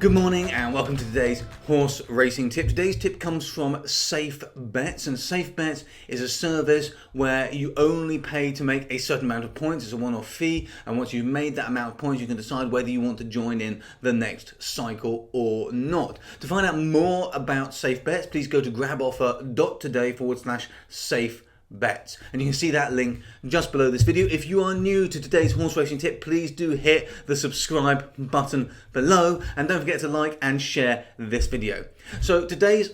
Good morning and welcome to today's horse racing tip. Today's tip comes from Safe Bets, and Safe Bets is a service where you only pay to make a certain amount of points. It's a one-off fee, and once you've made that amount of points you can decide whether you want to join in the next cycle or not. To find out more about Safe Bets, please go to graboffer.today/safe bets, and you can see that link just below this video. If you are new to today's horse racing tip, please do hit the subscribe button below, and don't forget to like and share this video. So today's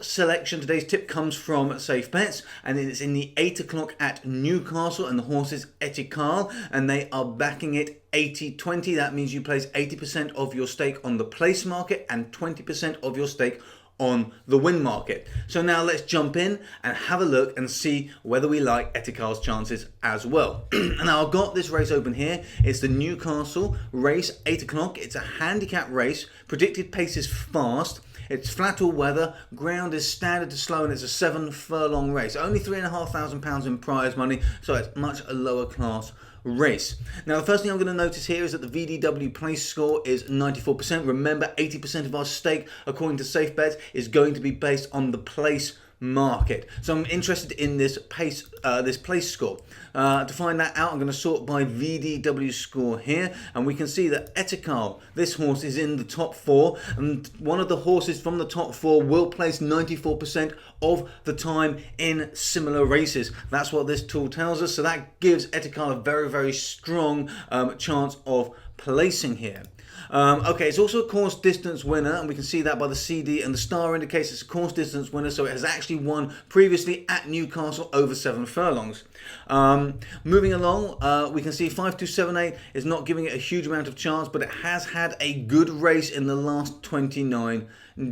tip comes from Safe Bets, and it's in the 8 o'clock at Newcastle, and the horse is Ethical, and they are backing it 80-20. That means you place 80% of your stake on the place market and 20% of your stake on the win market. So now let's jump in and have a look and see whether we like Ethical's chances as well. Now I've got this race open here. It's the Newcastle race, 8 o'clock. It's a handicap race. Predicted pace is fast. It's flat all weather, ground is standard to slow, and it's a 7 furlong race. Only £3,500 in prize money, so it's much a lower class race. Now the first thing I'm going to notice here is that the VDW place score is 94%. Remember, 80% of our stake, according to Safe Bets, is going to be based on the place market. So I'm interested in this place score. To find that out, I'm going to sort by VDW score here, and we can see that Ethical, this horse, is in the top 4, and one of the horses from the top 4 will place 94% of the time in similar races. That's what this tool tells us, so that gives Ethical a very, very strong chance of placing here. Okay, it's also a course distance winner, and we can see that by the CD, and the star indicates it's a course distance winner, so it has actually won previously at Newcastle over 7 furlongs. Moving along, we can see 5278 is not giving it a huge amount of chance, but it has had a good race in the last 29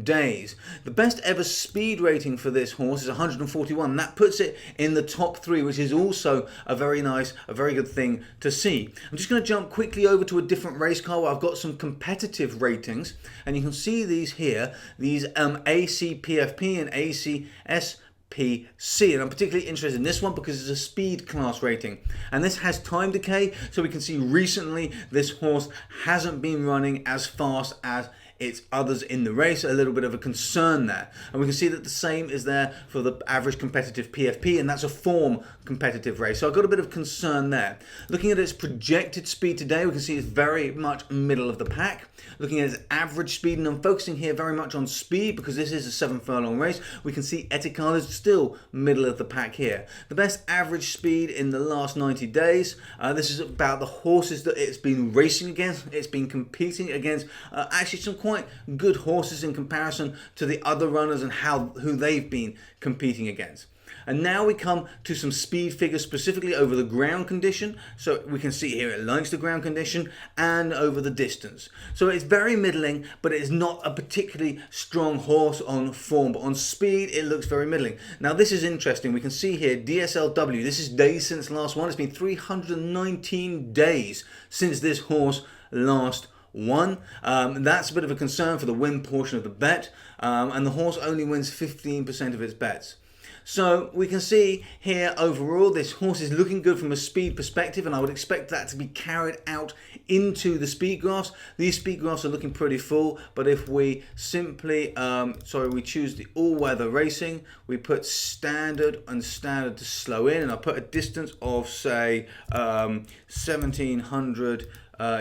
days. The best ever speed rating for this horse is 141. That puts it in the top 3, which is also a very good thing to see. I'm just going to jump quickly over to a different race car where I've got some competitive ratings, and you can see these here, these ACPFP and ACSPC, and I'm particularly interested in this one because it's a speed class rating, and this has time decay, so we can see recently this horse hasn't been running as fast as its others in the race. A little bit of a concern there, and we can see that the same is there for the average competitive PFP, and that's a form competitive race, so I've got a bit of concern there. Looking at its projected speed today, we can see it's very much middle of the pack. Looking at its average speed, and I'm focusing here very much on speed because this is a 7 furlong race, we can see Ethical is still middle of the pack here. The best average speed in the last 90 days, this is about the horses that it's been racing against. It's been competing against actually some quite good horses in comparison to the other runners and who they've been competing against. And now we come to some speed figures specifically over the ground condition. So we can see here it likes the ground condition, and over the distance. So it's very middling, but it's not a particularly strong horse on form. But on speed, it looks very middling. Now this is interesting. We can see here DSLW. This is days since last one. It's been 319 days since this horse last won. That's a bit of a concern for the win portion of the bet, and the horse only wins 15% of its bets. So we can see here overall this horse is looking good from a speed perspective, and I would expect that to be carried out into the speed graphs. These speed graphs are looking pretty full, but if we simply we choose the all-weather racing, we put standard and standard to slow in, and I put a distance of say 1700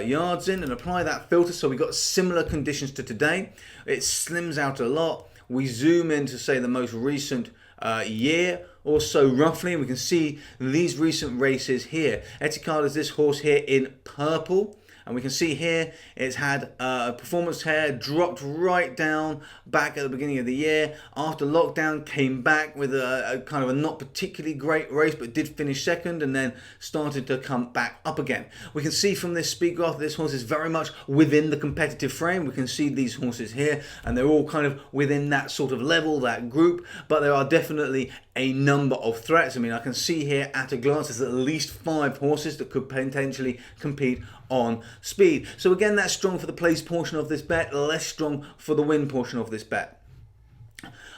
yards in, and apply that filter, so we got similar conditions to today. It slims out a lot. We zoom in to say the most recent year or so roughly, and we can see these recent races here. Ethical is this horse here in purple, and we can see here it's had a performance here, dropped right down back at the beginning of the year. After lockdown, came back with a kind of a not particularly great race, but did finish second, and then started to come back up again. We can see from this speed graph this horse is very much within the competitive frame. We can see these horses here, and they're all kind of within that sort of level, that group, but there are definitely a number of threats. I mean, I can see here at a glance there's at least 5 horses that could potentially compete on speed. So again, that's strong for the place portion of this bet, less strong for the win portion of this bet.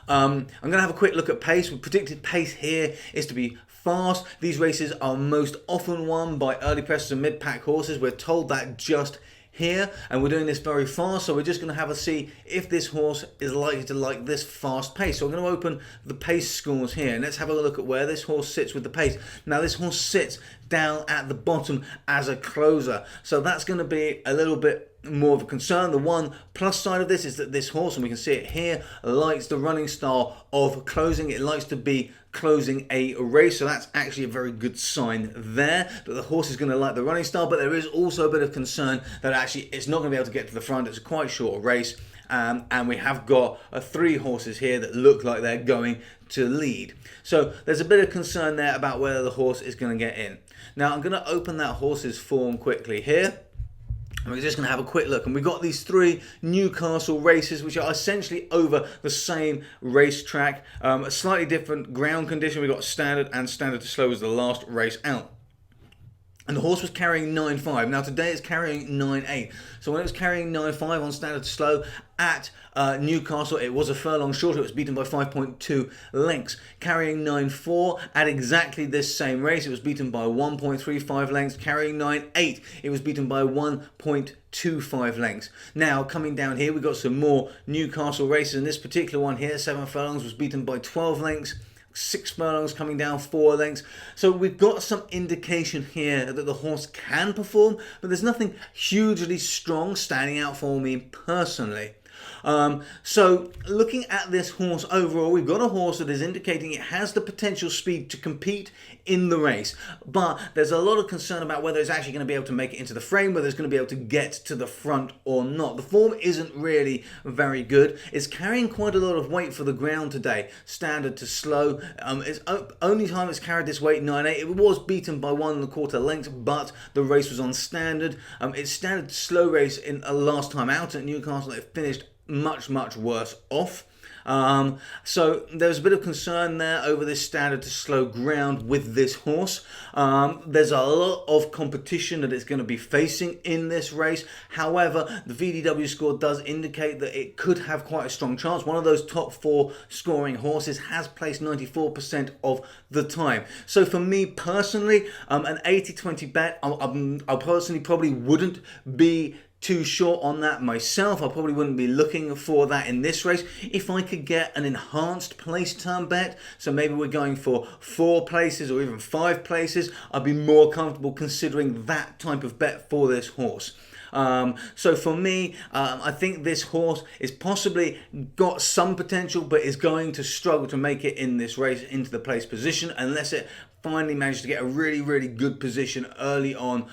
I'm going to have a quick look at pace. We predicted pace here is to be fast. These races are most often won by early pressers and mid-pack horses. We're told that just here, and we're doing this very fast, so we're just going to have a see if this horse is likely to like this fast pace. So I'm going to open the pace scores here, and let's have a look at where this horse sits with the pace. Now this horse sits down at the bottom as a closer, so that's going to be a little bit more of a concern. The one plus side of this is that this horse, and we can see it here, likes the running style of closing. It likes to be closing a race, so that's actually a very good sign there that the horse is going to like the running style. But there is also a bit of concern that actually it's not going to be able to get to the front. It's a quite short race, and we have got 3 horses here that look like they're going to lead. So there's a bit of concern there about whether the horse is going to get in. Now I'm going to open that horse's form quickly here. We're just going to have a quick look, and we've got these 3 Newcastle races which are essentially over the same racetrack, a slightly different ground condition. We've got standard, and standard to slow was the last race out. And the horse was carrying 9.5. Now today it's carrying 9.8. So when it was carrying 9.5 on standard to slow at Newcastle, it was a furlong short. It was beaten by 5.2 lengths. Carrying 9.4 at exactly this same race, it was beaten by 1.35 lengths. Carrying 9.8, it was beaten by 1.25 lengths. Now coming down here, we've got some more Newcastle races. And this particular one here, 7 furlongs, was beaten by 12 lengths. 6 furlongs coming down 4 lengths. So we've got some indication here that the horse can perform, but there's nothing hugely strong standing out for me personally. So looking at this horse overall, we've got a horse that is indicating it has the potential speed to compete in the race, but there's a lot of concern about whether it's actually going to be able to make it into the frame, whether it's going to be able to get to the front or not. The form isn't really very good. It's carrying quite a lot of weight for the ground today, standard to slow. It's only time it's carried this weight, 9.8. It was beaten by 1 1/4 lengths, but the race was on standard. It's standard to slow race in a last time out at Newcastle. It finished much worse off. So there's a bit of concern there over this standard to slow ground with this horse. There's a lot of competition that it's going to be facing in this race. However, the VDW score does indicate that it could have quite a strong chance. One of those top 4 scoring horses has placed 94% of the time. So for me personally, an 80-20 bet, I personally probably wouldn't be too short on that myself. I probably wouldn't be looking for that in this race. If I could get an enhanced place turn bet, so maybe we're going for 4 places or even 5 places, I'd be more comfortable considering that type of bet for this horse. So for me, I think this horse is possibly got some potential, but is going to struggle to make it in this race into the place position unless it finally managed to get a really good position early on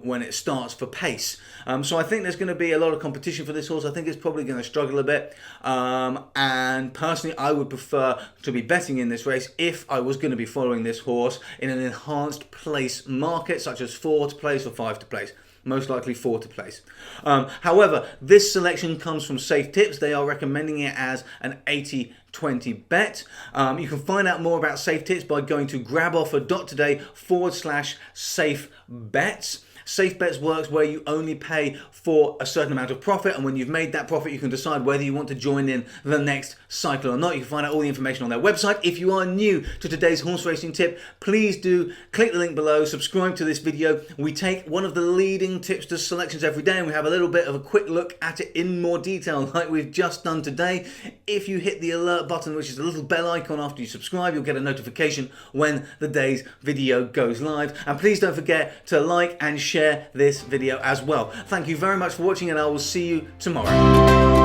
when it starts for pace. So I think there's going to be a lot of competition for this horse. I think it's probably going to struggle a bit. And personally, I would prefer to be betting in this race if I was going to be following this horse in an enhanced place market, such as 4 to place or 5 to place. Most likely 4 to place. However, this selection comes from Safe Tips. They are recommending it as an 80-20 bet. You can find out more about Safe Tips by going to graboffer.today/safe bets. Safe Bets works where you only pay for a certain amount of profit, and when you've made that profit you can decide whether you want to join in the next cycle or not. You can find out all the information on their website. If you are new to today's horse racing tip, please do click the link below, subscribe to this video. We take one of the leading tipster selections every day and we have a little bit of a quick look at it in more detail like we've just done today. If you hit the alert button, which is a little bell icon after you subscribe, you'll get a notification when the day's video goes live. And please don't forget to like and share this video as well. Thank you very much for watching, and I will see you tomorrow.